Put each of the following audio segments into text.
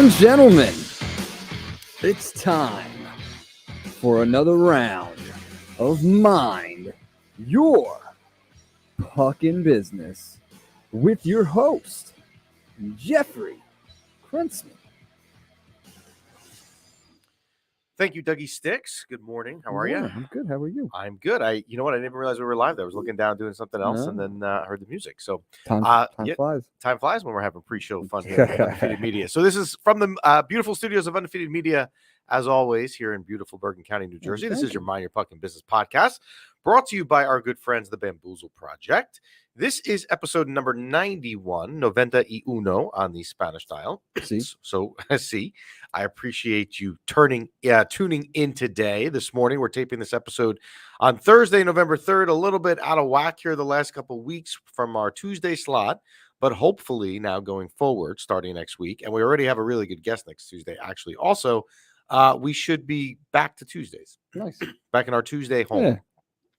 and gentlemen, it's time for another round of Mind Your Puckin' Business with your host, Jeffrey Krentzman. Thank you, Dougie Sticks. Good morning. How are you? I'm good. How are you? I'm good. You know what? I didn't even realize we were live there. I was looking down doing something else and then heard the music. So Time yeah, flies. time flies when we're having pre-show fun here at Undefeated Media. So this is from the beautiful studios of Undefeated Media, as always, here in beautiful Bergen County, New Jersey. This is your Mind Your Puckin' Business podcast, brought to you by our good friends, the Bamboozle Project. This is episode number 91, Noventa y Uno on the Spanish dial. So, see, I appreciate you tuning in today. This morning, we're taping this episode on Thursday, November 3rd, a little bit out of whack here the last couple of weeks from our Tuesday slot, but hopefully now going forward, starting next week, and we already have a really good guest next Tuesday, actually. Also, we should be back to Tuesdays. Nice. Back in our Tuesday home. Yeah.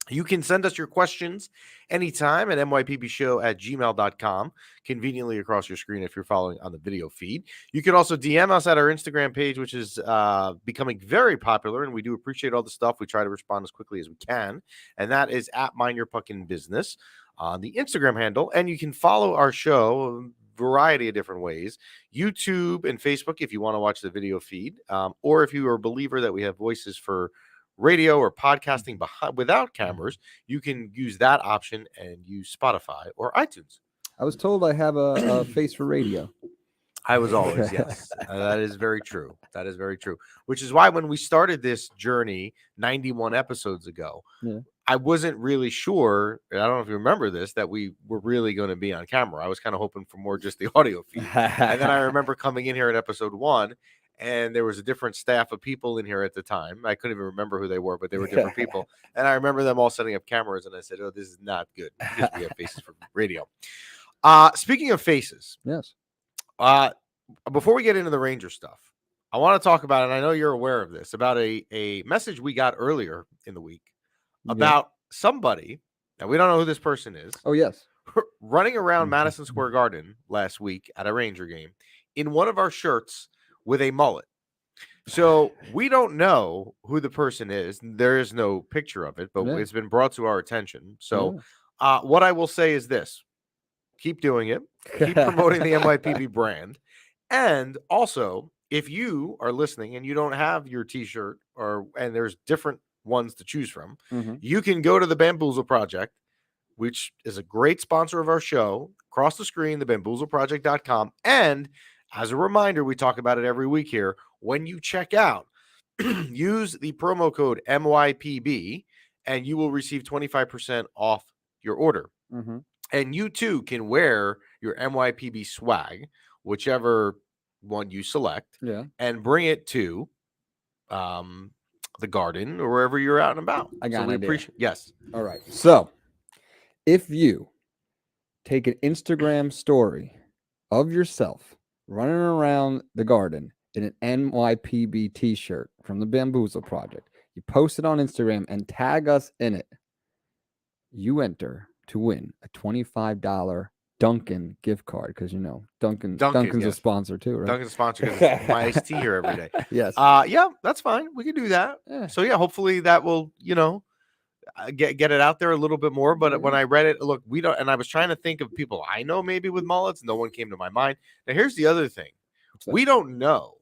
You can send us your questions anytime at mypbshow@gmail.com, conveniently across your screen if you're following on the video feed. You can also DM us at our Instagram page, which is becoming very popular, and we do appreciate all the stuff. We try to respond as quickly as we can, and that is at Mind Your Puckin' Business on the Instagram handle. And you can follow our show a variety of different ways, YouTube and Facebook if you want to watch the video feed, or if you are a believer that we have voices for radio or podcasting without cameras, you can use that option and use Spotify or iTunes. I was told I have a face for radio. I was always, yes. That is very true. That is very true. Which is why when we started this journey 91 episodes ago, I wasn't really sure, I don't know if you remember this, that we were really going to be on camera. I was kind of hoping for more just the audio feed. And then I remember coming in here at episode 1, and there was a different staff of people in here at the time. I couldn't even remember who they were, but they were different people. And I remember them all setting up cameras, and I said, oh, this is not good because we have faces for radio. Speaking of faces, yes. Before we get into the Ranger stuff, I want to talk about, and I know you're aware of this, about a message we got earlier in the week about somebody, and we don't know who this person is. Oh, yes. Running around Madison Square Garden last week at a Ranger game in one of our shirts with a mullet. So we don't know who the person is. There is no picture of it, but it's been brought to our attention. So what I will say is this: keep doing it. Keep promoting the MYPB brand. And also, if you are listening and you don't have your t-shirt and there's different ones to choose from, you can go to the Bamboozle Project, which is a great sponsor of our show. Across the screen, thebamboozleproject.com. And as a reminder, we talk about it every week here. When you check out, use the promo code MYPB and you will receive 25% off your order. And you too can wear your MYPB swag, whichever one you select, and bring it to the garden or wherever you're out and about. I got an idea. Yes. All right. So if you take an Instagram story of yourself running around the garden in an NYPB t-shirt from the Bamboozle Project, you post it on Instagram and tag us in it, you enter to win a $25 Dunkin' gift card, because Dunkin's a sponsor too, right? Dunkin's a sponsor because it's my iced tea here every day. Yes. Yeah, that's fine. We can do that. Yeah. So yeah, hopefully that will, get it out there a little bit more. But when I read it, look, we don't, and I was trying to think of people I know maybe with mullets. No one came to my mind. Now here's the other thing: we don't know,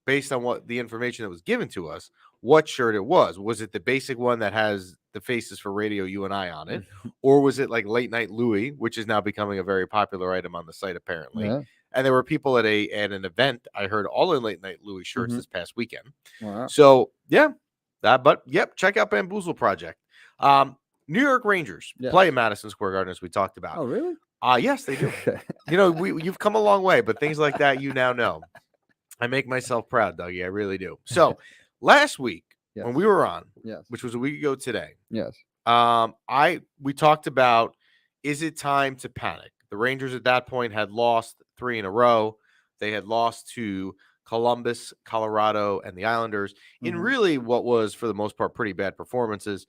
based on what the information that was given to us, what shirt it was. Was it the basic one that has the faces for radio, you and I on it, or was it like Late Night Louie, which is now becoming a very popular item on the site apparently? Yeah. And there were people at an event. I heard all in Late Night Louie shirts this past weekend. Wow. So yeah, check out Bamboozle Project. New York Rangers play Madison Square Garden, as we talked about. Oh, really? Yes, they do. You've come a long way, but things like that you now know. I make myself proud, Dougie. I really do. So last week when we were on, which was a week ago today, we talked about, is it time to panic? The Rangers at that point had lost 3 in a row. They had lost to Columbus, Colorado, and the Islanders in really what was, for the most part, pretty bad performances.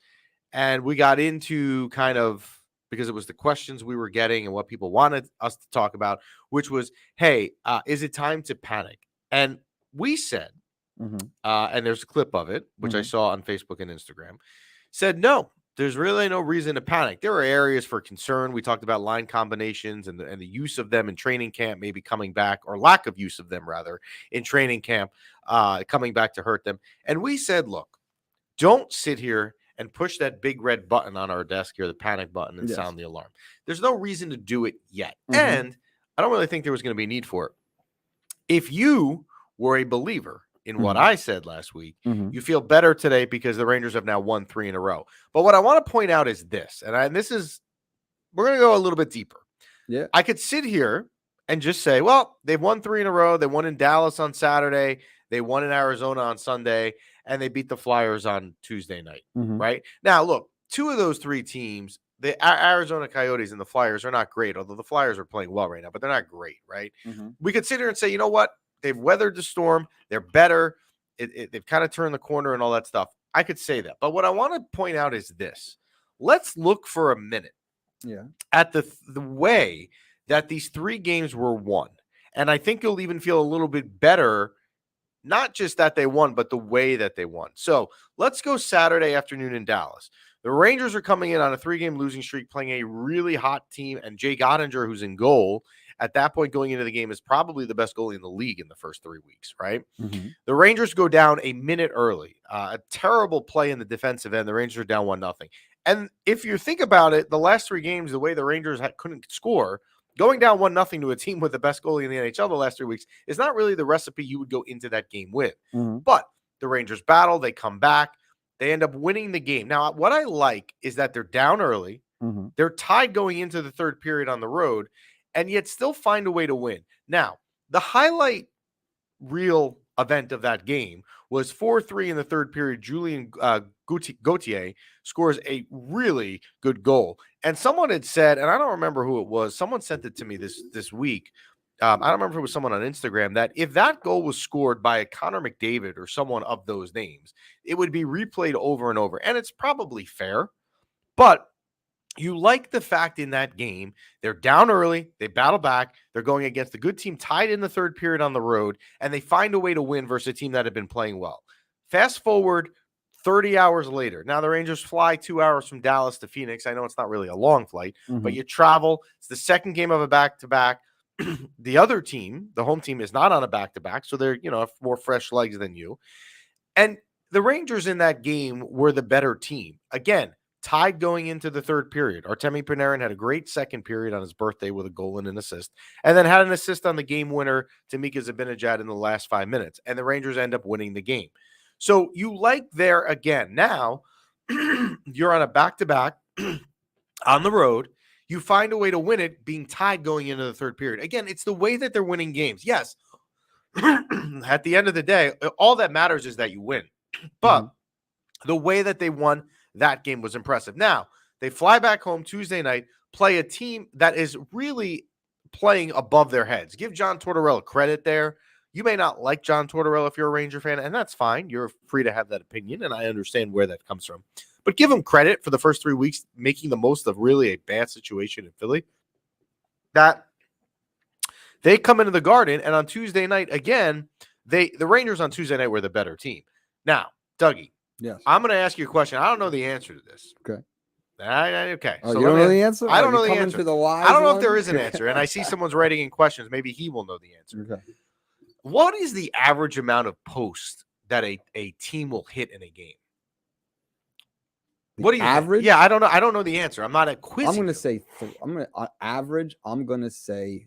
And we got into kind of, because it was the questions we were getting and what people wanted us to talk about, which was, hey, is it time to panic? And we said, and there's a clip of it, which I saw on Facebook and Instagram, said, no, there's really no reason to panic. There are areas for concern. We talked about line combinations and the use of them in training camp, maybe coming back, or lack of use of them, rather, in training camp, coming back to hurt them. And we said, look, don't sit here and push that big red button on our desk here, the panic button, and sound the alarm. There's no reason to do it yet. And I don't really think there was going to be a need for it. If you were a believer in what I said last week, you feel better today because the Rangers have now won 3 in a row. But what I want to point out is this, and we're going to go a little bit deeper. Yeah. I could sit here and just say, well, they've won 3 in a row. They won in Dallas on Saturday. They won in Arizona on Sunday, and they beat the Flyers on Tuesday night, right? Now, look, 2 of those 3 teams, the Arizona Coyotes and the Flyers, are not great, although the Flyers are playing well right now, but they're not great, right? We could sit here and say, you know what? They've weathered the storm. They're better. They've kind of turned the corner and all that stuff. I could say that. But what I want to point out is this. Let's look for a minute at the way that these 3 games were won. And I think you'll even feel a little bit better, not just that they won, but the way that they won. So let's go Saturday afternoon in Dallas. The Rangers are coming in on a 3-game losing streak, playing a really hot team, and Jake Ottinger, who's in goal, at that point going into the game, is probably the best goalie in the league in the first 3 weeks, right? The Rangers go down a minute early. A terrible play in the defensive end. The Rangers are down 1-0. And if you think about it, the last 3 games, the way the Rangers couldn't score, going down 1-0 to a team with the best goalie in the NHL the last 3 weeks is not really the recipe you would go into that game with. But the Rangers battle, they come back, they end up winning the game. Now, what I like is that they're down early, they're tied going into the 3rd period on the road, and yet still find a way to win. Now, the highlight reel event of that game was 4-3 in the 3rd period. Julien Gauthier scores a really good goal. And someone had said, and I don't remember who it was, someone sent it to me this week. I don't remember if it was someone on Instagram, that if that goal was scored by a Connor McDavid or someone of those names, it would be replayed over and over. And it's probably fair, but you like the fact in that game, they're down early, they battle back, they're going against a good team tied in the 3rd period on the road, and they find a way to win versus a team that had been playing well. Fast forward 30 hours later. Now the Rangers fly 2 hours from Dallas to Phoenix. I know it's not really a long flight, but you travel. It's the 2nd game of a back-to-back. The other team, the home team, is not on a back-to-back, so they're, more fresh legs than you. And the Rangers in that game were the better team. Again, tied going into the 3rd period. Artemi Panarin had a great 2nd period on his birthday with a goal and an assist, and then had an assist on the game winner to Mika Zibanejad in the last 5 minutes, and the Rangers end up winning the game. So you like there again. Now, you're on a back-to-back on the road. You find a way to win it being tied going into the 3rd period. Again, it's the way that they're winning games. Yes, at the end of the day, all that matters is that you win. But the way that they won that game was impressive. Now, they fly back home Tuesday night, play a team that is really playing above their heads. Give John Tortorella credit there. You may not like John Tortorella if you're a Ranger fan, and that's fine. You're free to have that opinion, and I understand where that comes from. But give him credit for the first 3 weeks making the most of really a bad situation in Philly. That they come into the Garden, and on Tuesday night, again, the Rangers on Tuesday night were the better team. Now, Dougie, yes, I'm going to ask you a question. I don't know the answer to this. Okay. Okay. Oh, so you don't know the answer? I don't know the answer. I don't know if there is an Okay. answer, and I see someone's writing in questions. Maybe he will know the answer. Okay. What is the average amount of posts that a team will hit in a game? What do you average? Think? Yeah, I don't know. I don't know the answer. I'm not a quiz. I'm going to say average. I'm going to say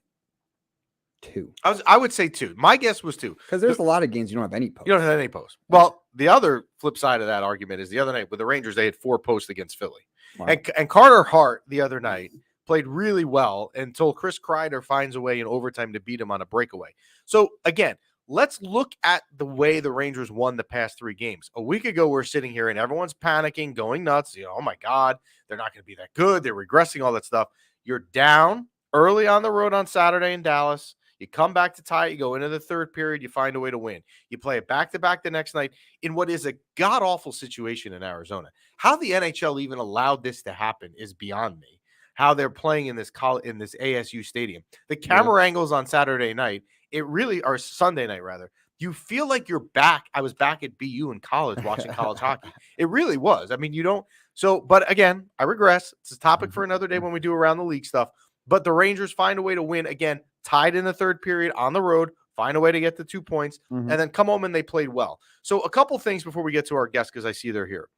2. I would say 2. My guess was 2 because there's a lot of games you don't have any posts. You don't have any posts. Well, the other flip side of that argument is the other night with the Rangers, they had 4 posts against Philly, wow. and Carter Hart the other night played really well until Chris Kreider finds a way in overtime to beat him on a breakaway. So again, let's look at the way the Rangers won the past 3 games. A week ago, we're sitting here and everyone's panicking, going nuts. Oh my God, they're not going to be that good. They're regressing, all that stuff. You're down early on the road on Saturday in Dallas. You come back to tie. You go into the 3rd period. You find a way to win. You play it back-to-back the next night in what is a god-awful situation in Arizona. How the NHL even allowed this to happen is beyond me. How they're playing in this ASU stadium. The camera angles on Saturday night, it really, or Sunday night rather, you feel like you're back. I was back at BU in college watching college hockey. It really was. I mean, you don't. So, but again, I regress. It's a topic for another day when we do around the league stuff. But the Rangers find a way to win again, tied in the third period on the road, find a way to get the 2 points, and then come home and they played well. So a couple things before we get to our guests, because I see they're here.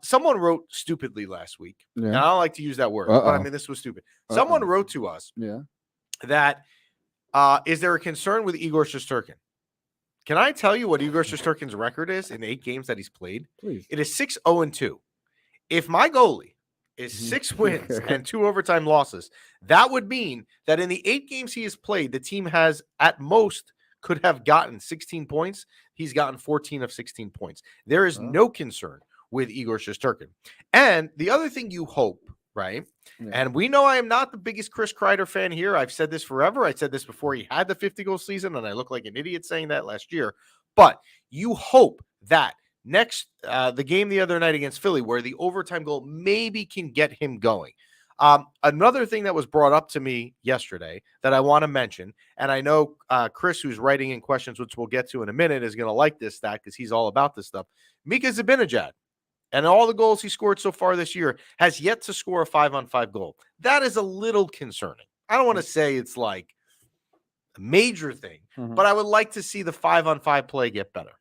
Someone wrote stupidly last week, and I don't like to use that word, but I mean, this was stupid. Someone wrote to us that is there a concern with Igor Shesterkin? Can I tell you what Igor Shesterkin's record is in 8 games that he's played? Please. It is 6-0-2. If my goalie is 6 wins and 2 overtime losses, that would mean that in the 8 games he has played, the team has at most could have gotten 16 points. He's gotten 14 of 16 points. There is no concern with Igor Shesterkin. And the other thing you hope, right? Yeah. And we know I am not the biggest Chris Kreider fan here. I've said this forever. I said this before he had the 50-goal season, and I look like an idiot saying that last year. But you hope that next the game the other night against Philly, where the overtime goal maybe can get him going. Another thing that was brought up to me yesterday that I want to mention, and I know Chris, who's writing in questions, which we'll get to in a minute, is going to like this stat because he's all about this stuff. Mika Zibanejad, and all the goals he scored so far this year, has yet to score a 5-on-5 goal. That is a little concerning. I don't want to say it's like a major thing, but I would like to see the 5-on-5 play get better.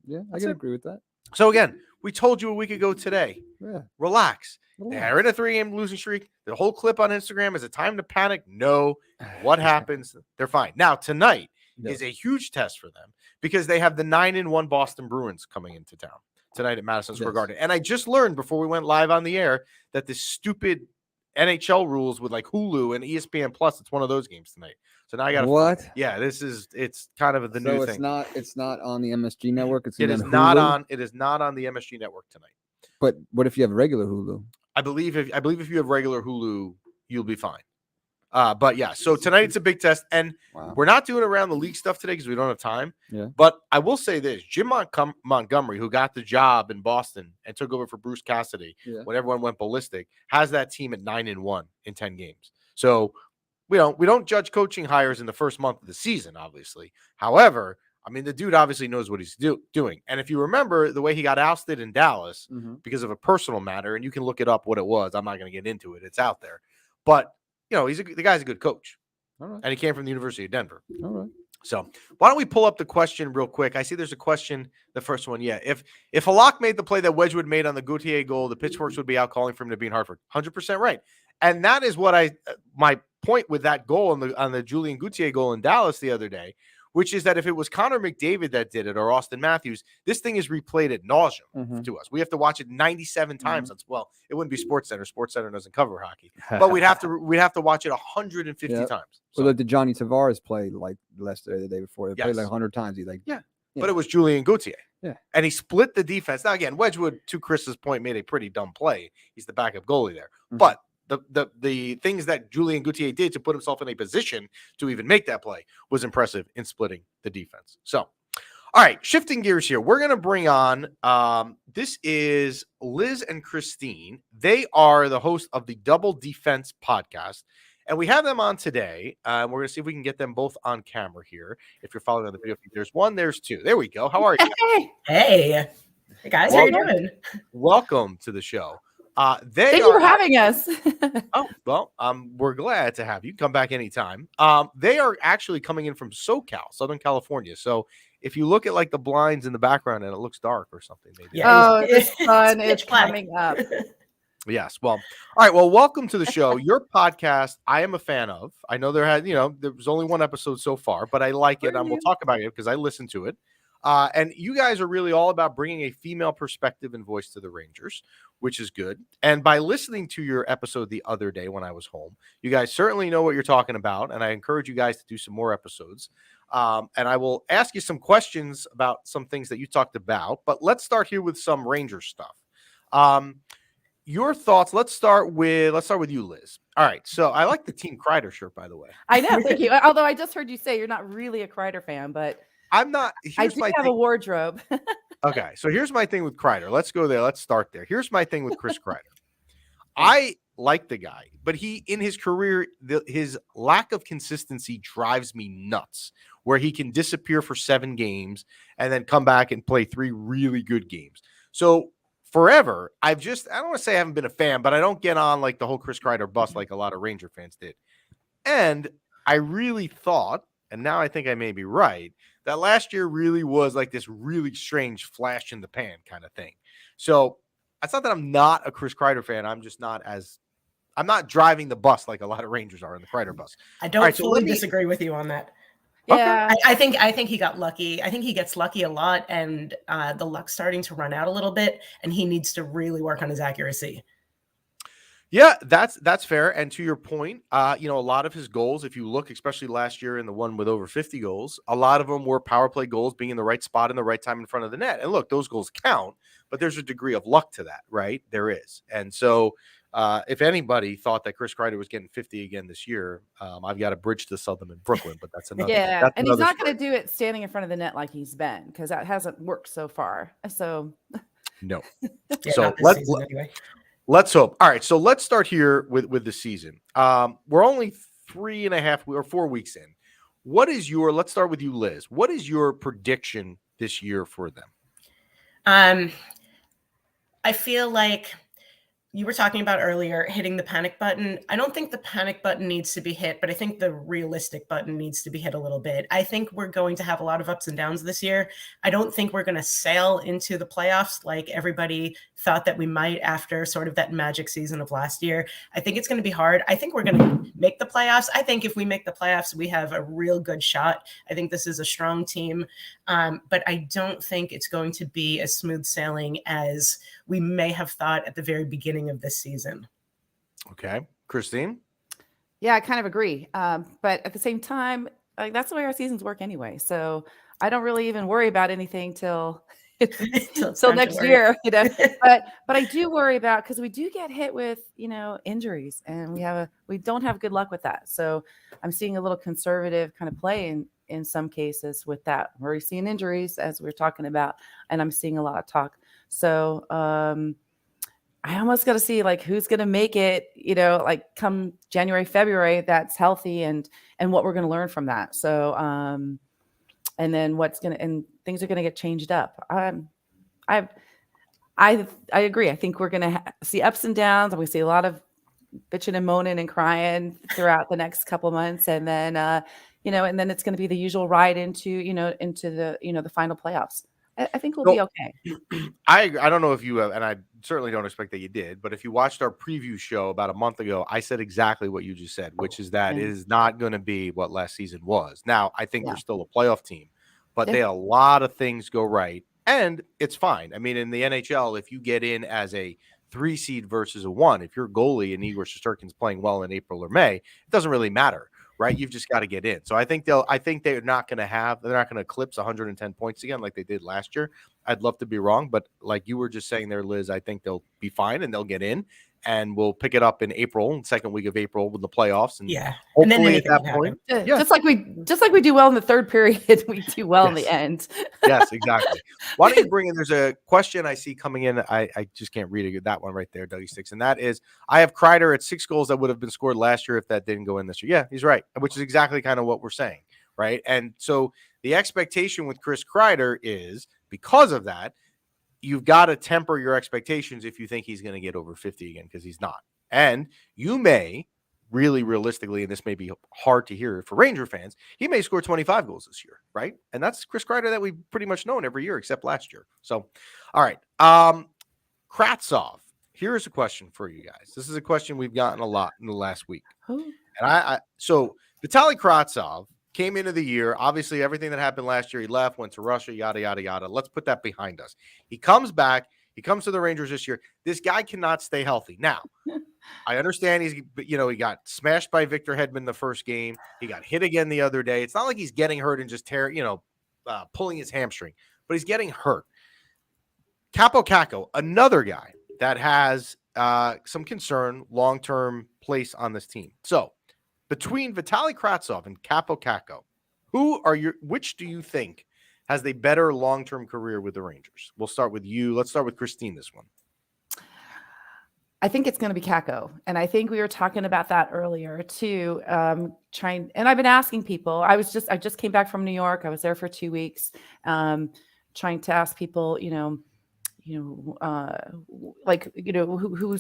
Yeah, I can agree with that. So again, we told you a week ago today. Yeah. Relax. They're in a 3-game losing streak. The whole clip on Instagram, is it time to panic? No. What happens? They're fine. Now, tonight is a huge test for them because they have the 9-1 Boston Bruins coming into town tonight at Madison Square Garden. And I just learned before we went live on the air that this stupid NHL rules with like Hulu and ESPN Plus, it's one of those games tonight. So now I got to what? Yeah, it's kind of the new thing. It's not on the MSG network. It is not on the MSG network tonight. But what if you have regular Hulu? I believe if you have regular Hulu, you'll be fine. But yeah, so tonight it's a big test, and we're not doing around the league stuff today because we don't have time. Yeah. But I will say this: Jim Montgomery, who got the job in Boston and took over for Bruce Cassidy when everyone went ballistic, has that team at 9-1 in 10 games. So we don't judge coaching hires in the first month of the season, obviously. However, I mean, the dude obviously knows what he's doing. And if you remember the way he got ousted in Dallas because of a personal matter, and you can look it up what it was. I'm not going to get into it. It's out there. But, the guy's a good coach. All right. And he came from the University of Denver. All right. So why don't we pull up the question real quick? I see there's a question. The first one, yeah. If Halak made the play that Wedgwood made on the Gauthier goal, the Pitchforks would be out calling for him to be in Hartford. 100% right. And that is what my point with that goal on the Julian Gauthier goal in Dallas the other day, which is that if it was Connor McDavid that did it or Austin Matthews, this thing is replayed ad nauseum to us. We have to watch it 97 times. Well, it wouldn't be SportsCenter. SportsCenter doesn't cover hockey, but we'd have to watch it 150 times. So like the Johnny Tavares play like yesterday, the day before, they played like 100 times. But it was Julian Gauthier. Yeah, and he split the defense. Now again, Wedgwood, to Chris's point, made a pretty dumb play. He's the backup goalie there, but the things that Julian Gauthier did to put himself in a position to even make that play was impressive in splitting the defense. So, all right, shifting gears here. We're going to bring on, this is Liz and Christine. They are the host of the Double Defense podcast, and we have them on today. We're going to see if we can get them both on camera here. If you're following on the video feed, there's one, there's two. There we go. How are you? Hey guys, how you doing? Welcome to the show. Thank you for having us. We're glad to have you. Come back anytime. They are actually coming in from SoCal, Southern California. So if you look at like the blinds in the background and it looks dark or something, maybe. Yeah, the sun is coming up. Yes. Well, all right. Well, welcome to the show. Your podcast, I am a fan of. I know there was only one episode so far, but I like it. And we'll talk about it because I listened to it. And you guys are really all about bringing a female perspective and voice to the Rangers, which is good. And by listening to your episode the other day when I was home, you guys certainly know what you're talking about. And I encourage you guys to do some more episodes. And I will ask you some questions about some things that you talked about. But let's start here with some Ranger stuff. Your thoughts. Let's start with you, Liz. All right. So I like the Team Kreider shirt, by the way. I know. Thank you. Although I just heard you say you're not really a Kreider fan, but I'm not. I do have a wardrobe. Okay, so here's my thing with Kreider. Let's go there. Let's start there. Here's my thing with Chris Kreider. I like the guy, but in his career, his lack of consistency drives me nuts. where he can disappear for 7 games and then come back and play 3 really good games. So forever, I don't want to say I haven't been a fan, but I don't get on like the whole Chris Kreider bust like a lot of Ranger fans did. And I really thought, and now I think I may be right, that last year really was like this really strange flash in the pan kind of thing. So it's not that I'm not a Chris Kreider fan. I'm not driving the bus like a lot of Rangers are in the Kreider bus. I don't fully disagree with you on that. Yeah. I think he got lucky. I think he gets lucky a lot, and the luck's starting to run out a little bit, and he needs to really work on his accuracy. Yeah, that's fair. And to your point, a lot of his goals, if you look, especially last year in the one with over 50 goals, a lot of them were power play goals, being in the right spot in the right time in front of the net. And look, those goals count, but there's a degree of luck to that, right? There is. And so if anybody thought that Chris Kreider was getting 50 again this year, I've got a bridge to sell them in Brooklyn, but that's another. Yeah, that's and another he's not story. going to do it standing in front of the net like he's been, because that hasn't worked so far. So No. Yeah, So not this season anyway. let's hope. All right, so let's start here with the season. We're only 3.5 or 4 weeks in. Let's start with you, Liz. What is your prediction this year for them? I feel like you were talking about earlier hitting the panic button. I don't think the panic button needs to be hit, but I think the realistic button needs to be hit a little bit. I think we're going to have a lot of ups and downs this year. I don't think we're going to sail into the playoffs like everybody thought that we might after sort of that magic season of last year. I think it's going to be hard. I think we're going to make the playoffs. I think if we make the playoffs, we have a real good shot. I think this is a strong team, but I don't think it's going to be as smooth sailing as we may have thought at the very beginning of this season. Okay. Christine? yeah, I kind of agree. But at the same time, like, that's the way our seasons work anyway. So I don't really even worry about anything till till next year, But I do worry about, because we do get hit with injuries, and we don't have good luck with that. So I'm seeing a little conservative kind of play in some cases with that. We're already seeing injuries, as we're talking about, and I'm seeing a lot of talk. So I almost got to see like who's going to make it, like come January, February, that's healthy, and what we're going to learn from that. So and then things are going to get changed up. I agree. I think we're going to see ups and downs, and we see a lot of bitching and moaning and crying throughout the next couple months, and then and then it's going to be the usual ride into the final playoffs. I think we'll be okay. I don't know if you have, and I certainly don't expect that you did, but if you watched our preview show about a month ago, I said exactly what you just said, which is that it is not going to be what last season was. Now, I think they're still a playoff team, but they had a lot of things go right, and it's fine. I mean, in the NHL, if you get in as a 3 seed versus a 1, if your goalie and Igor Shesterkin's playing well in April or May, it doesn't really matter. Right, you've just got to get in. So I think they're not going to eclipse 110 points again like they did last year. I'd love to be wrong, but like you were just saying there, Liz, I think they'll be fine and they'll get in, and we'll pick it up in April, second week of April with the playoffs, and hopefully at that point, just like we do well in the third period, we do well in the end. Yes, exactly. Why don't you bring in? There's a question I see coming in. I just can't read it. That one right there, Dougie Sticks, and that is, I have Kreider at 6 goals that would have been scored last year if that didn't go in this year. Yeah, he's right, which is exactly kind of what we're saying, right? And so the expectation with Chris Kreider is, because of that, you've got to temper your expectations if you think he's going to get over 50 again, because he's not. And you may really realistically, and this may be hard to hear for Ranger fans, he may score 25 goals this year, right? And that's Chris Kreider that we've pretty much known every year except last year. So, all right. Kravtsov, here's a question for you guys. This is a question we've gotten a lot in the last week. And so Vitaly Kravtsov came into the year, obviously everything that happened last year, he left, went to Russia, yada, yada, yada. Let's put that behind us. He comes back. He comes to the Rangers this year. This guy cannot stay healthy. Now, I understand he got smashed by Victor Hedman the first game. He got hit again the other day. It's not like he's getting hurt and just pulling his hamstring, but he's getting hurt. Capo Caco, another guy that has some concern, long-term place on this team. So, between Vitaly Kravtsov and Capo Caco, which do you think has a better long-term career with the Rangers? We'll start with you. Let's start with Christine this one. I think it's going to be Kako. And I think we were talking about that earlier too. And I've been asking people, I just came back from New York. I was there for 2 weeks, trying to ask people, who's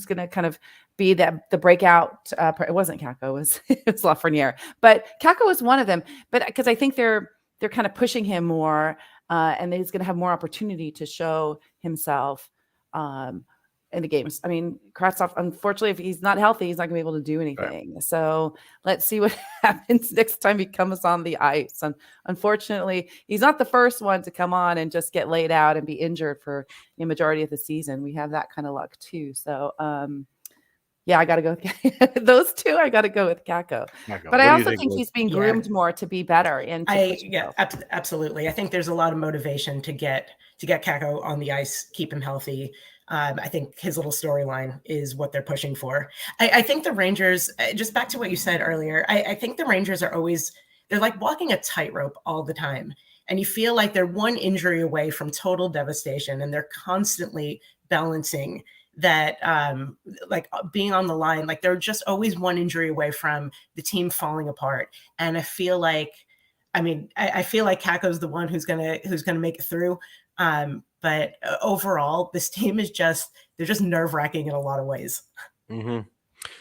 going to kind of be the breakout. It wasn't Kako, it was Lafreniere, but Kako was one of them. But because I think they're kind of pushing him more, and he's going to have more opportunity to show himself in the games. I mean, Kravtsov, unfortunately, if he's not healthy, he's not going to be able to do anything. Right. So let's see what happens next time he comes on the ice. And unfortunately, he's not the first one to come on and just get laid out and be injured for the majority of the season. We have that kind of luck too. So, yeah, I got to go with those two. I got to go with Kako. But I also think he's being groomed more to be better. And absolutely. I think there's a lot of motivation to get Kako on the ice, keep him healthy. I think his little storyline is what they're pushing for. I think the Rangers, just back to what you said earlier, I think the Rangers are they're like walking a tightrope all the time. And you feel like they're one injury away from total devastation. And they're constantly balancing that, like being on the line. Like they're just always one injury away from the team falling apart. And I feel like Kako's the one who's gonna make it through. But overall, this team is they're just nerve-wracking in a lot of ways. Mm-hmm.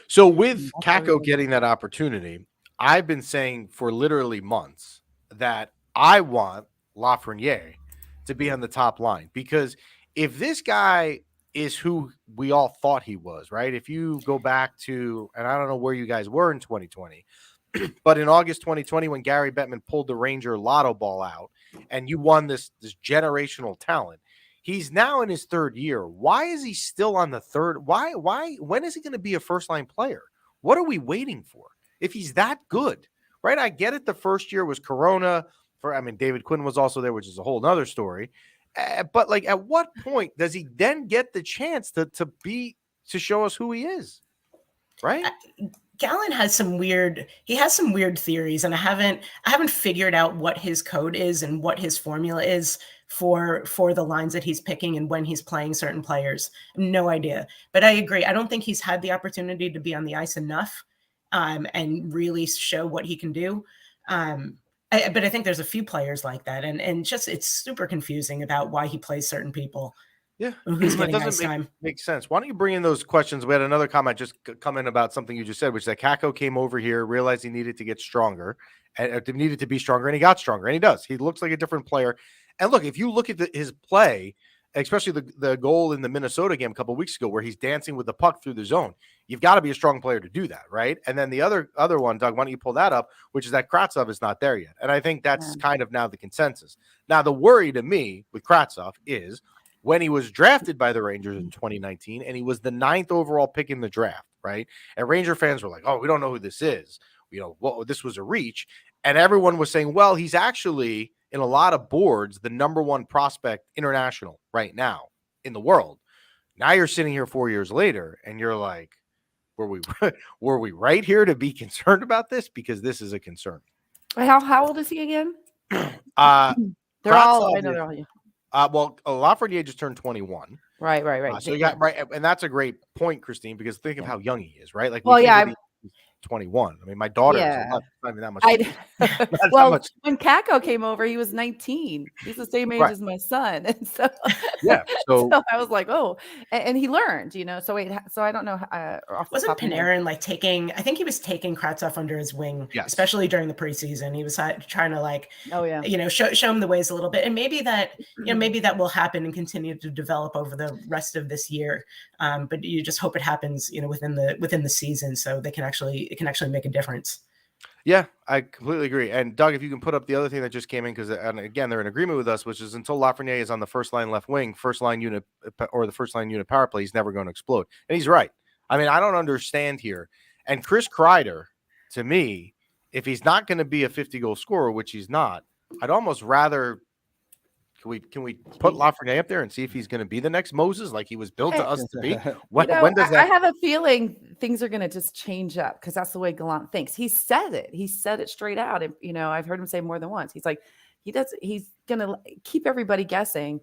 So with Kako getting that opportunity, I've been saying for literally months that I want Lafreniere to be on the top line, because if this guy is who we all thought he was, right? If you go back to, and I don't know where you guys were in 2020, but in August 2020, when Gary Bettman pulled the Ranger lotto ball out and you won this generational talent, he's now in his third year. Why is he still on the third? Why? When is he going to be a first-line player? What are we waiting for? If he's that good, right? I get it. The first year was Corona. David Quinn was also there, which is a whole nother story. But like, at what point does he then get the chance to show us who he is? Right? Gallen has some weird theories, and I haven't figured out what his code is and what his formula is for the lines that he's picking and when he's playing certain players. No idea. But I agree. I don't think he's had the opportunity to be on the ice enough and really show what he can do. But I think there's a few players like that, and just it's super confusing about why he plays certain people. Yeah, who's getting ice time. Makes sense. Why don't you bring in those questions? We had another comment just come in about something you just said, which is that Kako came over here, realized he needed to get stronger, and needed to be stronger, and he got stronger, and he does. He looks like a different player. And look, if you look at his play, especially the goal in the Minnesota game a couple of weeks ago, where he's dancing with the puck through the zone, you've got to be a strong player to do that, right? And then the other one, Doug, why don't you pull that up, which is that Kravtsov is not there yet. And I think that's kind of now the consensus. Now, the worry to me with Kravtsov is when he was drafted by the Rangers in 2019, and he was the 9th overall pick in the draft, right? And Ranger fans were like, oh, we don't know who this is. This was a reach. And everyone was saying, well, he's actually, in a lot of boards, the number one prospect international right now in the world. Now you're sitting here 4 years later, and you're like, were we right here to be concerned about this? Because this is a concern. How old is he again? They're all. I know they're all. Lafreniere just turned 21. Right. So you got right, and that's a great point, Christine, because think of how young he is, right? Like, 21. I mean, my daughter is not even that much. When Kako came over, he was 19. He's the same age as my son, and so so I was like, oh, and he learned, So I don't know. Wasn't Panarin like taking? I think he was taking Kravtsov under his wing, especially during the preseason. He was trying to show him the ways a little bit, and maybe that will happen and continue to develop over the rest of this year. But you just hope it happens, within the season, so it can actually make a difference. Yeah, I completely agree. And Doug, if you can put up the other thing that just came in, because again, they're in agreement with us, which is until Lafreniere is on the first line left wing, first line unit power play, he's never going to explode. And he's right. I mean, I don't understand here. And Chris Kreider, to me, if he's not going to be a 50-goal scorer, which he's not, I'd almost rather. Can we put Lafreniere up there and see if he's going to be the next Moses, like he was built to us to be? When does that? I have a feeling things are going to just change up, because that's the way Gallant thinks. He said it. He said it straight out. And, I've heard him say more than once. He's like, he's going to keep everybody guessing.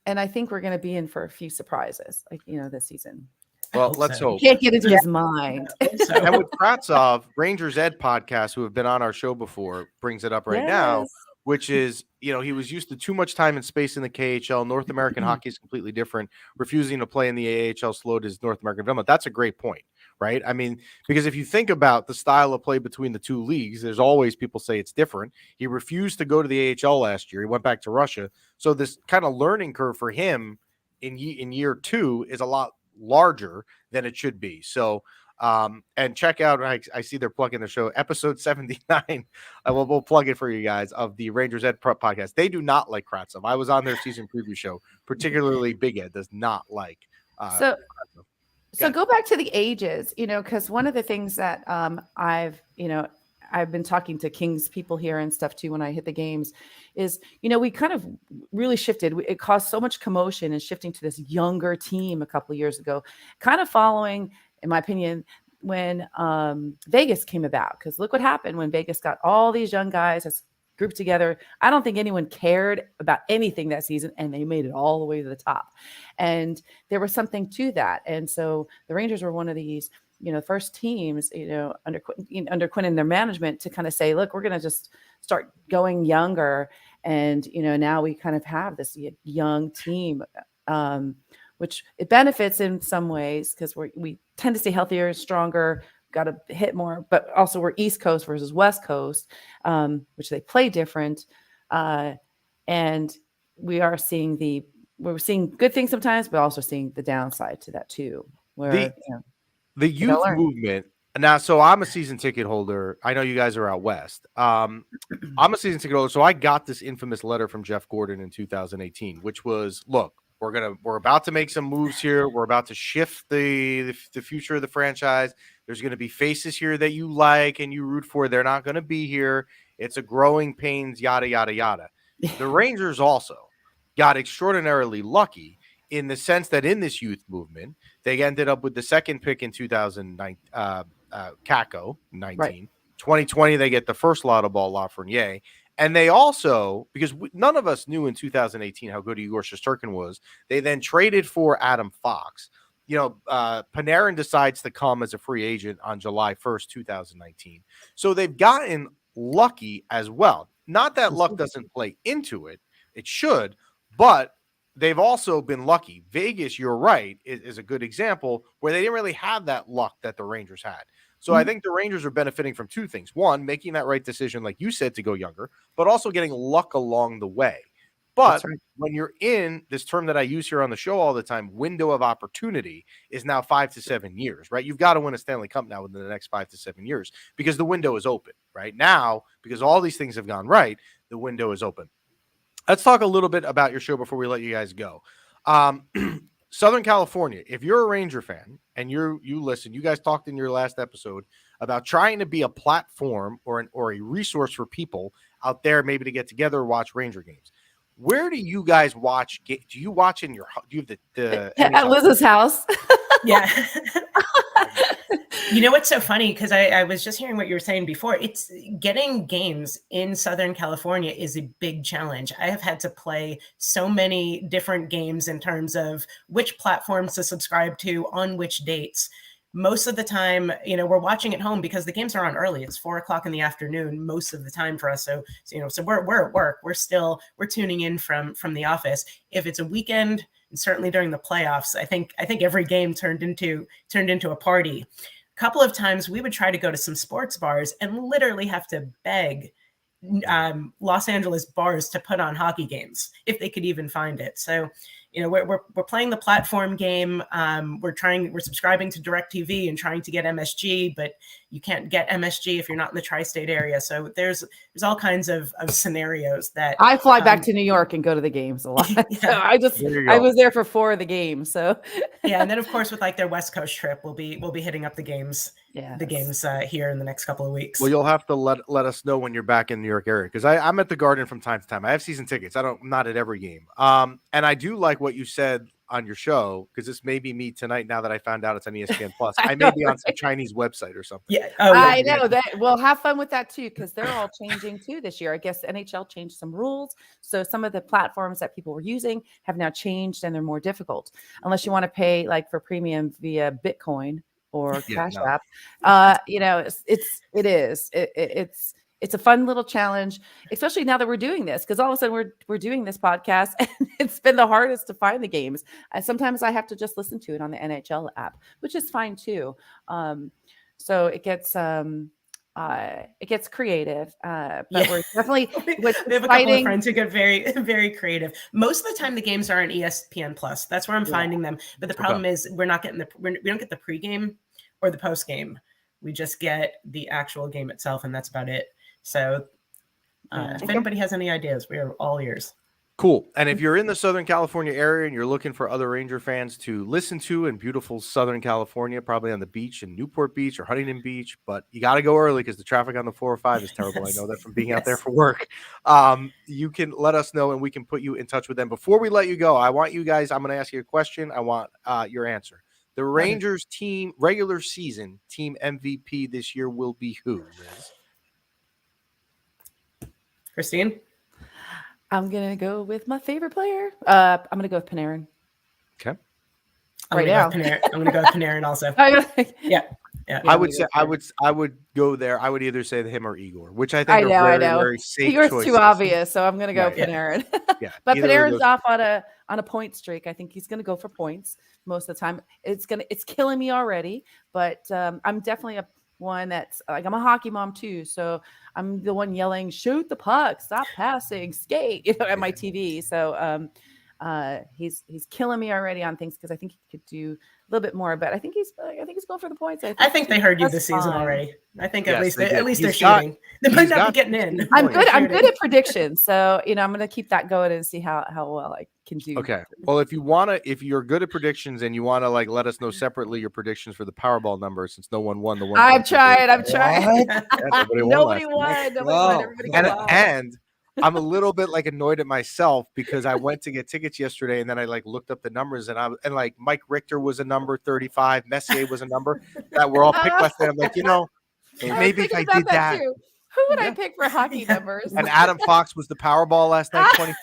And I think we're going to be in for a few surprises, this season. Well, hope let's so. hope. Can't get into Yeah. his mind. I hope so. And with Kratzov, Rangers Ed podcast, who have been on our show before, brings it up right now, Yes. which is, he was used to too much time and space in the KHL. North American hockey is completely different. Refusing to play in the AHL slowed his North American development. That's a great point, right? I mean, because if you think about the style of play between the two leagues, there's always people say it's different. He refused to go to the AHL last year. He went back to Russia. So this kind of learning curve for him in year 2 is a lot larger than it should be. So, and check out, I see they're plugging the show, episode 79. We'll plug it for you guys, of the Rangers Ed Prep podcast. They do not like Kratzov. I was on their season preview show. Particularly Big Ed does not like So Kratzov. go back to the ages, because one of the things that I've been talking to Kings people here and stuff too when I hit the games is, we kind of really shifted. It caused so much commotion and shifting to this younger team a couple of years ago, kind of following, in my opinion, when Vegas came about. Because look what happened when Vegas got all these young guys as grouped together. I don't think anyone cared about anything that season, and they made it all the way to the top. And there was something to that. And so the Rangers were one of these, first teams, under Quinn and their management to kind of say, look, we're going to just start going younger. And, now we kind of have this young team, which it benefits in some ways because we tend to stay healthier, stronger, got to hit more, but also we're East Coast versus West Coast, which they play different. And we're seeing good things sometimes, but also seeing the downside to that too, where the youth movement. Now, so I'm a season ticket holder. I know you guys are out west. I'm a season ticket holder. So I got this infamous letter from Jeff Gordon in 2018, which was, look, we're about to make some moves here. We're about to shift the future of the franchise. There's going to be faces here that you like and you root for. They're not going to be here. It's a growing pains, yada, yada, yada. The Rangers also got extraordinarily lucky in the sense that in this youth movement, they ended up with the second pick in 2009, Kako, 19. Right. 2020, they get the first Lotto Ball, Lafreniere. And they also, because none of us knew in 2018 how good Igor Shesterkin was, they then traded for Adam Fox. Panarin decides to come as a free agent on July 1st, 2019. So they've gotten lucky as well. Not that luck doesn't play into it. It should, but they've also been lucky. Vegas, you're right, is a good example where they didn't really have that luck that the Rangers had. So I think the Rangers are benefiting from two things. One, making that right decision, like you said, to go younger, but also getting luck along the way. But when you're in this term that I use here on the show all the time, window of opportunity is now 5 to 7 years, right? You've got to win a Stanley Cup now within the next 5 to 7 years because the window is open right now because all these things have gone right. The window is open. Let's talk a little bit about your show before we let you guys go. Southern California, if you're a Ranger fan and you listen, you guys talked in your last episode about trying to be a platform or a resource for people out there maybe to get together or watch Ranger games. Where do you guys watch? Do you watch in your? Do you have the at Liz's house? Yeah. You know what's so funny? Because I was just hearing what you were saying before. It's getting games in Southern California is a big challenge. I have had to play so many different games in terms of which platforms to subscribe to on which dates. Most of the time, we're watching at home because the games are on early. It's 4:00 in the afternoon most of the time for us. So we're at work. We're tuning in from the office. If it's a weekend, and certainly during the playoffs, I think every game turned into a party. A couple of times we would try to go to some sports bars and literally have to beg Los Angeles bars to put on hockey games if they could even find it. So, we're playing the platform game. We're subscribing to DirecTV and trying to get MSG, but you can't get MSG if you're not in the tri-state area. So there's all kinds of scenarios that I fly back to New York and go to the games a lot. Yeah. So I was there for 4 of the games. So yeah, and then of course with like their West Coast trip, we'll be hitting up the games. Yeah, the games here in the next couple of weeks. Well, you'll have to let us know when you're back in the New York area because I'm at the Garden from time to time. I have season tickets. I'm not at every game. And I do like what you said on your show, because this may be me tonight now that I found out it's on ESPN Plus. I may be on some Chinese website or something. Yeah. I know that. We'll have fun with that too, because they're all changing too this year. I guess NHL changed some rules. So some of the platforms that people were using have now changed and they're more difficult. Unless you want to pay like for premium via Bitcoin or Cash App. It's a fun little challenge, especially now that we're doing this, because all of a sudden we're doing this podcast and it's been the hardest to find the games. And sometimes I have to just listen to it on the NHL app, which is fine too. So it gets creative, but we're definitely we have a couple of friends who get very, very creative. Most of the time the games are on ESPN Plus. That's where I'm finding them. But the problem is we don't get the pregame or the postgame. We just get the actual game itself, and that's about it. So if anybody has any ideas, we are all ears. Cool. And if you're in the Southern California area and you're looking for other Ranger fans to listen to in beautiful Southern California, probably on the beach in Newport Beach or Huntington Beach, but you got to go early because the traffic on the 405 is terrible. I know that from being out there for work. You can let us know and we can put you in touch with them. Before we let you go, I want you guys, I'm going to ask you a question. I want your answer. The Rangers team, regular season team MVP this year will be who, Liz? Christine? I'm going to go with my favorite player. I'm going to go with Panarin. Okay. I'm going to go with Panarin also. Yeah. I would go there. I would either say him or Igor, which I think are very safe Igor's choices. too obvious, so I'm going to go Panarin. Yeah. But Panarin's off on a point streak. I think he's going to go for points most of the time. It's killing me already, but I'm definitely one that's like, I'm a hockey mom too, so I'm the one yelling, shoot the puck, stop passing, skate, at my TV. So he's killing me already on things because I think he could do a little bit more, but I think he's going for the points. I think they heard you this season already. I think at least they're shooting. They might not be getting in. I'm good at predictions, so I'm going to keep that going and see how well I can do. Okay. Well, if you're good at predictions and you want to let us know separately your predictions for the Powerball number, since no one won the one. I've tried. Nobody won. And I'm a little bit annoyed at myself because I went to get tickets yesterday and then I looked up the numbers and Mike Richter was a number 35, Messier was a number that were all picked last night. I'm like, maybe if I did that. Too. Who would I pick for hockey numbers? And Adam Fox was the Powerball last night, 22.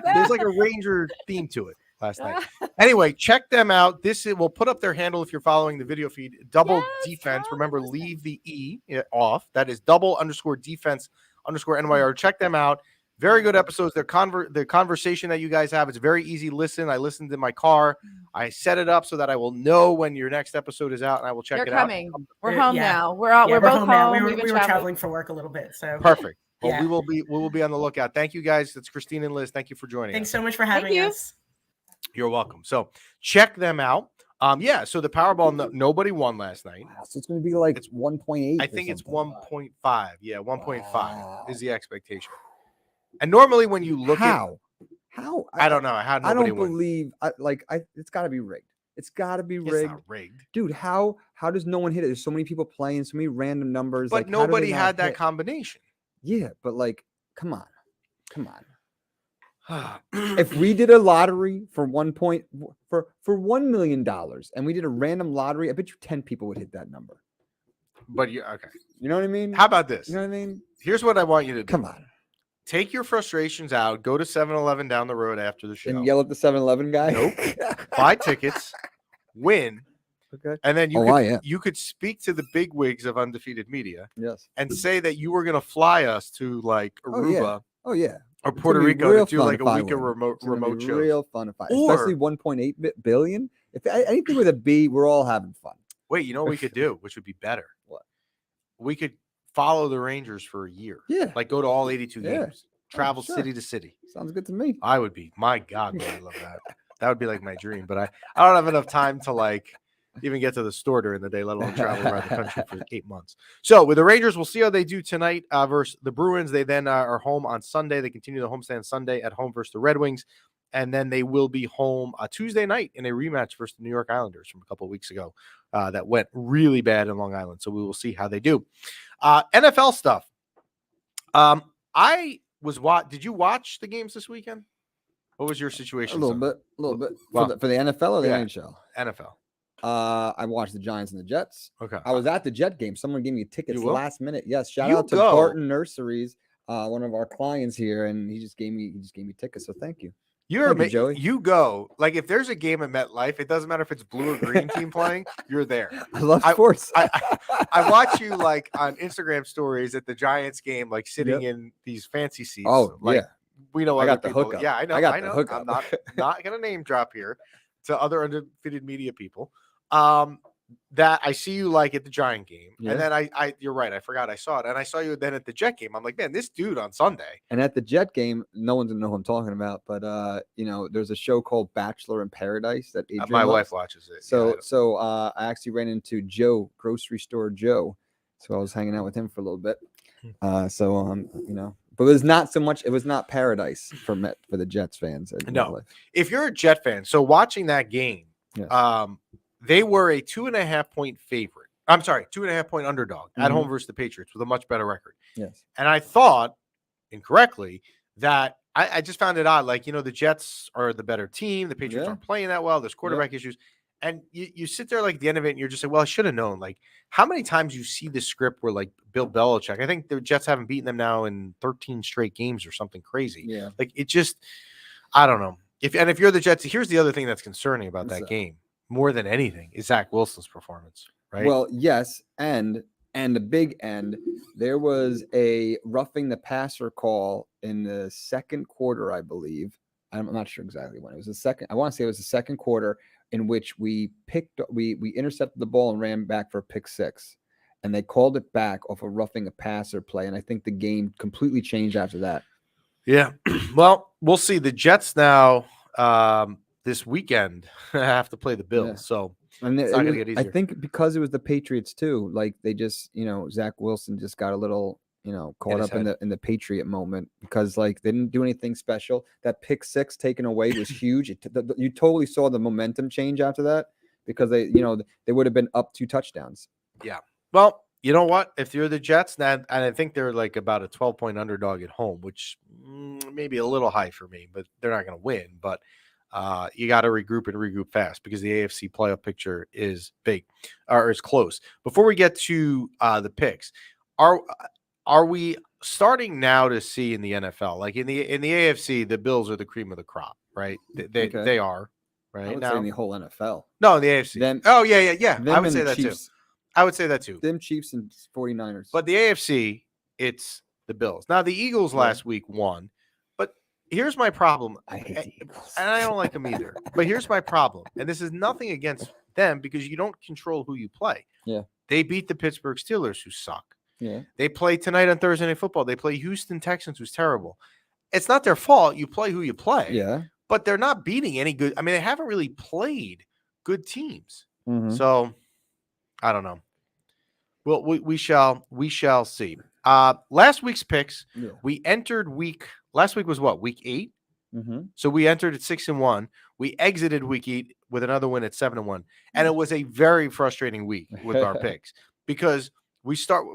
There's a Ranger theme to it last night. Anyway, check them out. We'll put up their handle if you're following the video feed. Double Defense. Remember, leave the E off. That is double_defense_NYR. Check them out. Very good episodes. The conversation that you guys have, it's very easy to listen. I listened in my car. I set it up so that I will know when your next episode is out, and I will check They're it coming. out. We're home now. We're both home now. We were traveling for work a little bit, so perfect. Well, we will be on the lookout. Thank you guys. It's Christine and Liz. Thank you for joining. Thanks so much for having us. You're welcome. So check them out. So the Powerball, nobody won last night. Wow, so it's going to be it's 1.8. I think it's 1.5. Yeah, 1.5 is the expectation. And normally when you look how I don't know how I don't believe it's got to be rigged. It's got to be rigged. It's not rigged, dude. How does no one hit it? There's so many people playing, so many random numbers. But nobody had that combination. Yeah, but come on. If we did a lottery for $1 million and we did a random lottery, I bet you 10 people would hit that number. But okay. You know what I mean? How about this? You know what I mean? Here's what I want you to do. Come on. Take your frustrations out. Go to 7-Eleven down the road after the show. And yell at the 7-Eleven guy? Nope. Buy tickets. Win. Okay. And then you could speak to the bigwigs of Undefeated Media. Yes. And say that you were going to fly us to Aruba. Oh yeah. Or Puerto Rico to do a week of remote shows. Real fun to find. Especially 1.8 billion. If anything with a B, we're all having fun. Wait, you know what we could do, which would be better? What? We could follow the Rangers for a year. Yeah. Go to all 82 games. Travel city to city. Sounds good to me. I would be. My God, would I love that. That would be my dream. But I don't have enough time to even get to the store during the day, let alone travel around the country for 8 months. So with the Rangers, we'll see how they do tonight versus the Bruins. They then are home on Sunday. They continue the homestand Sunday at home versus the Red Wings. And then they will be home Tuesday night in a rematch versus the New York Islanders from a couple of weeks ago that went really bad in Long Island. So we will see how they do. NFL stuff. Did you watch the games this weekend? What was your A situation? little bit. Well, For the NFL or the yeah. NHL? NFL. I watched the Giants and the Jets. Okay. I was at the Jet game. Someone gave me tickets will? last minute. Yes. Shout You out to go. Barton Nurseries, one of our clients here, and he just gave me tickets. So thank you. You're Joey. You go. Like if there's a game at MetLife, it doesn't matter if it's blue or green team playing, you're there. I love sports. I watch you like on Instagram stories at the Giants game, like sitting in these fancy seats. Oh, like, yeah. We know I other got the people. hookup. Yeah, I know. I got I the know. hookup. I'm not gonna name drop here to other undefeated media people. That I see you like at the Giant game, Yeah. and then I you're right. I forgot I saw it, and I saw you then at the Jet game. I'm like, man, this dude on Sunday. And at the Jet game, no one's gonna know who I'm talking about, but there's a show called Bachelor in Paradise that Adrian My loves. wife watches it. So I actually ran into Joe, grocery store Joe. So I was hanging out with him for a little bit. But it was not so much. It was not paradise for the Jets fans. No, if you're a Jet fan, so watching that game, yes. They were a 2.5-point favorite. I'm sorry, 2.5-point underdog at home versus the Patriots with a much better record. Yes. And I thought incorrectly that I just found it odd. Like, the Jets are the better team. The Patriots aren't playing that well. There's quarterback issues. And you sit there like at the end of it and you're just like, well, I should have known. Like, how many times you see the script where like Bill Belichick, I think the Jets haven't beaten them now in 13 straight games or something crazy. Yeah. Like it just, I don't know. If you're the Jets, here's the other thing that's concerning about that game. More than anything is Zach Wilson's performance, right? Well, yes, and the big end, there was a roughing the passer call in the second quarter, I believe. I'm not sure exactly when. It was the second. I want to say it was the second quarter in which we intercepted the ball and ran back for a pick six, and they called it back off a roughing a passer play, and I think the game completely changed after that. Yeah, well, we'll see. The Jets now. This weekend have to play the Bills, so it's not going to get easier. I think because it was the Patriots too, like they just, Zach Wilson just got a little, caught up in the Patriot moment because like they didn't do anything special. That pick six taken away was huge. You totally saw the momentum change after that because they would have been up 2 touchdowns. Yeah. Well, you know what? If you're the Jets, and I think they're like about a 12-point underdog at home, which maybe a little high for me, but they're not going to win. But you got to regroup fast because the AFC playoff picture is big or is close. Before we get to the picks, are we starting now to see in the NFL, like in the AFC, the Bills are the cream of the crop, right? They are, right? I would say in the whole NFL. No, in the AFC. Yeah. I would say that too. I would say that too. Them Chiefs and 49ers. But the AFC, it's the Bills. Now, the Eagles last week won. But here's my problem. I hate the Eagles. And I don't like them either. But here's my problem. And this is nothing against them because you don't control who you play. Yeah. They beat the Pittsburgh Steelers, who suck. Yeah. They play tonight on Thursday Night Football. They play Houston Texans, who's terrible. It's not their fault. You play who you play. Yeah. But they're not beating any good. I mean, they haven't really played good teams. Mm-hmm. So I don't know. Well, we shall see. Last week's picks, we entered last week was what, week 8? Mm-hmm. So we entered at 6-1. We exited week 8 with another win at 7-1. And it was a very frustrating week with our picks because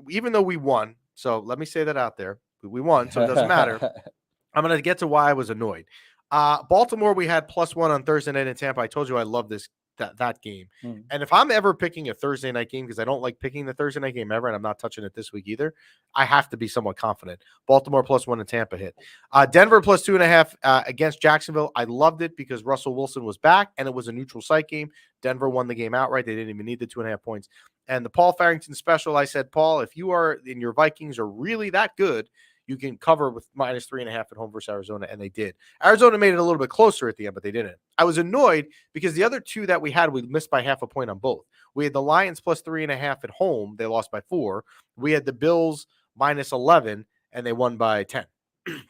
even though we won. So let me say that out there. We won, so it doesn't matter. I'm going to get to why I was annoyed. Baltimore, we had +1 on Thursday night in Tampa. I told you I love that game. And if I'm ever picking a Thursday night game, because I don't like picking the Thursday night game ever, and I'm not touching it this week either, I have to be somewhat confident. Baltimore +1 in Tampa hit. Denver +2.5 against Jacksonville. I loved it because Russell Wilson was back, and it was a neutral site game. Denver won the game outright. They didn't even need the 2.5 points. And the Paul Farrington special, I said, Paul, if you are in your Vikings are really that good, you can cover with -3.5 at home versus Arizona, and they did. Arizona made it a little bit closer at the end, but they didn't. I was annoyed because the other two that we had, we missed by 0.5 point on both. We had the Lions +3.5 at home. They lost by 4. We had the Bills -11, and they won by 10.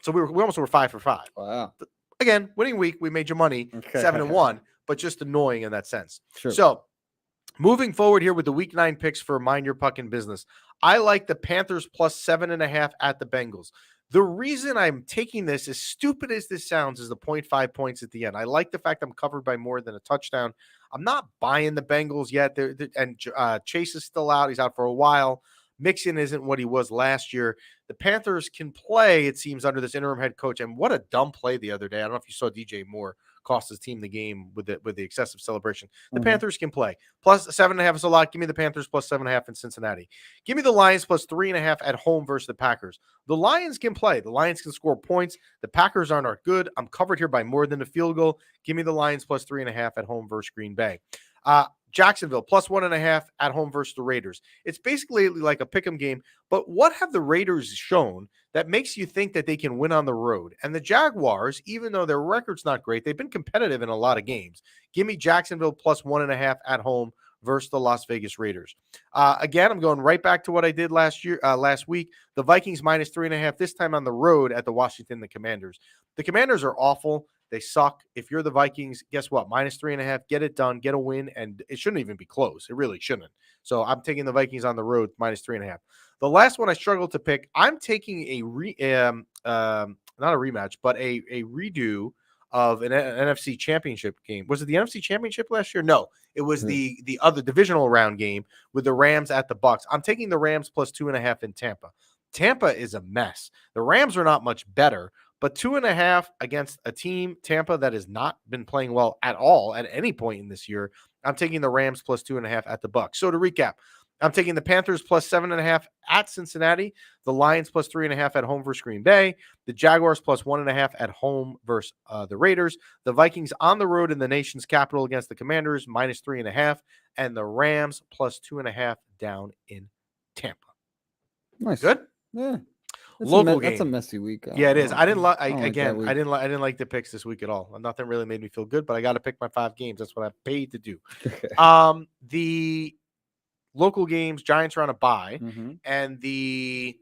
So we almost were 5 for 5. Wow. Again, winning week, we made your money 7-1, but just annoying in that sense. Sure. So moving forward here with the week 9 picks for Mind Your Puckin' Business, I like the Panthers +7.5 at the Bengals. The reason I'm taking this, as stupid as this sounds, is the 0.5 points at the end. I like the fact I'm covered by more than a touchdown. I'm not buying the Bengals yet. And Chase is still out. He's out for a while. Mixon isn't what he was last year. The Panthers can play, it seems, under this interim head coach. And what a dumb play the other day. I don't know if you saw DJ Moore cost his team the game with the excessive celebration. The Panthers can play. Plus 7.5 is a lot. Give me the Panthers plus 7.5 in Cincinnati. Give me the Lions plus 3.5 at home versus the Packers. The Lions can play. The Lions can score points. The Packers aren't good. I'm covered here by more than a field goal. Give me the Lions plus 3.5 at home versus Green Bay. Jacksonville plus 1.5 at home versus the Raiders. It's basically like a pick'em game, but what have the Raiders shown that makes you think that they can win on the road? And the Jaguars, even though their record's not great, they've been competitive in a lot of games. Give me Jacksonville plus 1.5 at home versus the Las Vegas Raiders. Again, I'm going right back to what I did last week. The Vikings minus 3.5, this time on the road at the Commanders. The Commanders are awful. They suck. If you're the Vikings, guess what? Minus 3.5, get it done, get a win, and it shouldn't even be close. It really shouldn't. So I'm taking the Vikings on the road, minus 3.5. The last one I struggled to pick, I'm taking not a rematch, but a redo of an NFC championship game. Was it the NFC championship last year? No, it was the other divisional round game with the Rams at the Bucks. I'm taking the Rams plus 2.5 in Tampa. Tampa is a mess. The Rams are not much better, but 2.5 against a team, Tampa, that has not been playing well at all at any point in this year. I'm taking the Rams plus 2.5 at the Bucks. So to recap, I'm taking the Panthers plus 7.5 at Cincinnati, the Lions plus 3.5 at home versus Green Bay, the Jaguars plus 1.5 at home versus the Raiders, the Vikings on the road in the nation's capital against the Commanders, minus 3.5, and the Rams plus 2.5 down in Tampa. Nice. Good? Yeah. That's a messy week. Yeah, it is. I didn't like. I didn't like the picks this week at all. Nothing really made me feel good, but I got to pick my 5 games. That's what I paid to do. The local games, Giants are on a bye, and the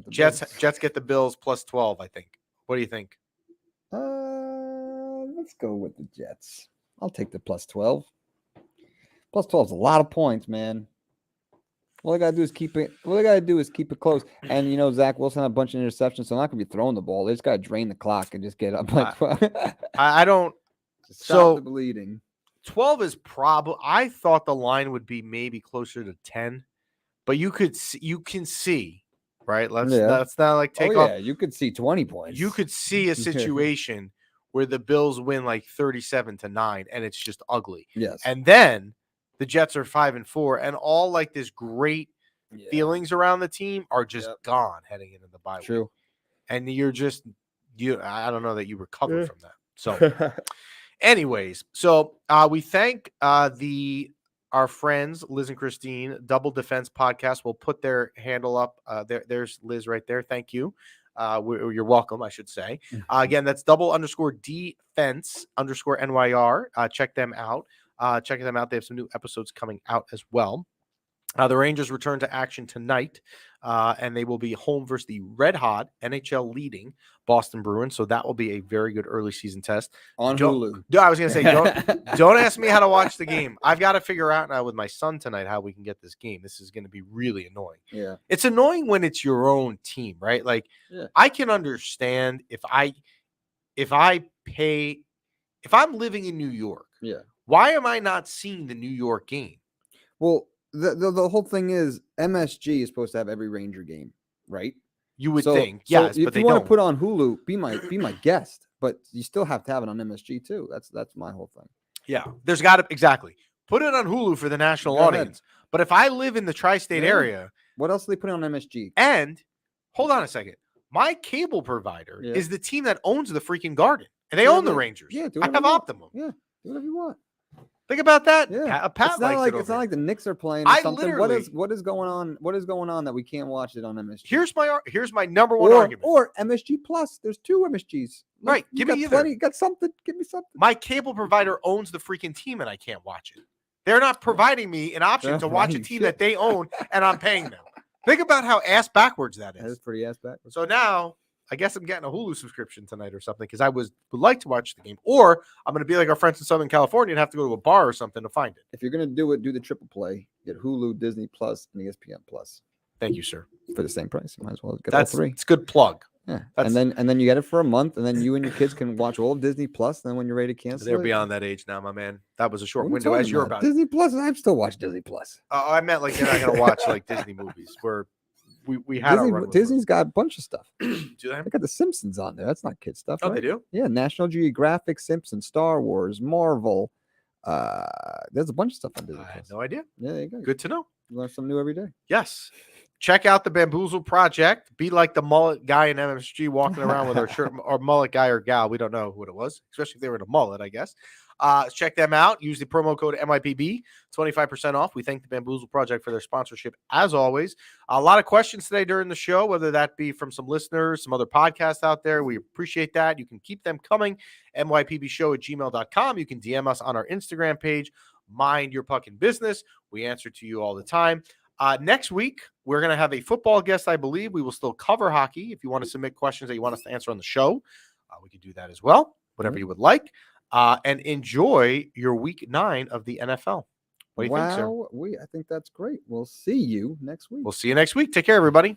Jets get the Bills plus 12. I think. What do you think? Let's go with the Jets. I'll take the plus 12. Plus 12 is a lot of points, man. All I gotta do is keep it close. And Zach Wilson had a bunch of interceptions, so I'm not gonna be throwing the ball. They just gotta drain the clock and just get up like 12. I don't. Stop the bleeding. 12 is probably. I thought the line would be maybe closer to 10, but you can see, right? Let's not like take off. Yeah, you could see 20 points. You could see a situation where the Bills win like 37-9, and it's just ugly. Yes, and then the Jets are 5-4, and all like this great feelings around the team are just gone heading into the bye week. True. And I don't know that you recovered from that. So anyways, we thank our friends Liz and Christine, Double Defense Podcast. We'll put their handle up. There's Liz right there. Thank you. You're welcome, I should say. Again, that's double_DFense_NYR. Check them out. Check them out. They have some new episodes coming out as well. The Rangers return to action tonight, and they will be home versus the red-hot NHL leading Boston Bruins. So that will be a very good early season test on Hulu. I was going to say, don't ask me how to watch the game. I've got to figure out now with my son tonight how we can get this game. This is going to be really annoying. Yeah, it's annoying when it's your own team, right? Like I can understand if I'm living in New York. Yeah. Why am I not seeing the New York game? Well, the whole thing is MSG is supposed to have every Ranger game, right? You would think, yes, but if you want to put on Hulu, be my guest, but you still have to have it on MSG too. That's my whole thing. Yeah, there's got to exactly put it on Hulu for the national audience. But if I live in the tri-state area, what else are they putting on MSG? And hold on a second, my cable provider is the team that owns the freaking Garden, and they own the Rangers. Yeah, I have Optimum. Yeah, do whatever you want. Think about that. Yeah, Pat it's not like the Knicks are playing or something. What is going on? What is going on that we can't watch it on MSG? Here's my number one argument. Or MSG Plus. There's 2 MSGs. Right. Give me either. Got something. Give me something. My cable provider owns the freaking team, and I can't watch it. They're not providing me an option to watch a team that they own, and I'm paying them. Think about how ass backwards that is. That is pretty ass backwards. So now I guess I'm getting a Hulu subscription tonight or something because I would like to watch the game. Or I'm going to be like our friends in Southern California and have to go to a bar or something to find it. If you're going to do it, do the triple play. Get Hulu, Disney Plus, and ESPN Plus. Thank you, sir. For the same price. You might as well get all 3. It's a good plug. Yeah, That's- and then you get it for a month, and then you and your kids can watch all of Disney Plus. And then when you're ready to cancel, They're it, beyond that age now, my man. That was a short what are you window, as talking you're about? about. Disney Plus. I still watch Disney Plus. I meant like they're not going to watch like Disney movies. Where we had our Disney, run with Disney's got a bunch of stuff. Do they? They got the Simpsons on there. That's not kid stuff. Oh, right? they do? Yeah, National Geographic, Simpsons, Star Wars, Marvel. There's a bunch of stuff on Disney I had Plus. no idea. Yeah, there you go. Good to know. You learn something new every day. Yes. Check out the Bamboozle Project. Be like the mullet guy in MSG walking around with our shirt, or mullet guy or gal. We don't know what it was, especially if they were in a mullet, I guess. Check them out. Use the promo code MYPB, 25% off. We thank the Bamboozle Project for their sponsorship, as always. A lot of questions today during the show, whether that be from some listeners, some other podcasts out there. We appreciate that. You can keep them coming. MYPBshow@gmail.com. You can DM us on our Instagram page. Mind your fucking business. We answer to you all the time. Next week, we're going to have a football guest, I believe. We will still cover hockey. If you want to submit questions that you want us to answer on the show, we can do that as well, whatever you would like. And enjoy your week 9 of the NFL. What do you think, sir? I think that's great. We'll see you next week. We'll see you next week. Take care, everybody.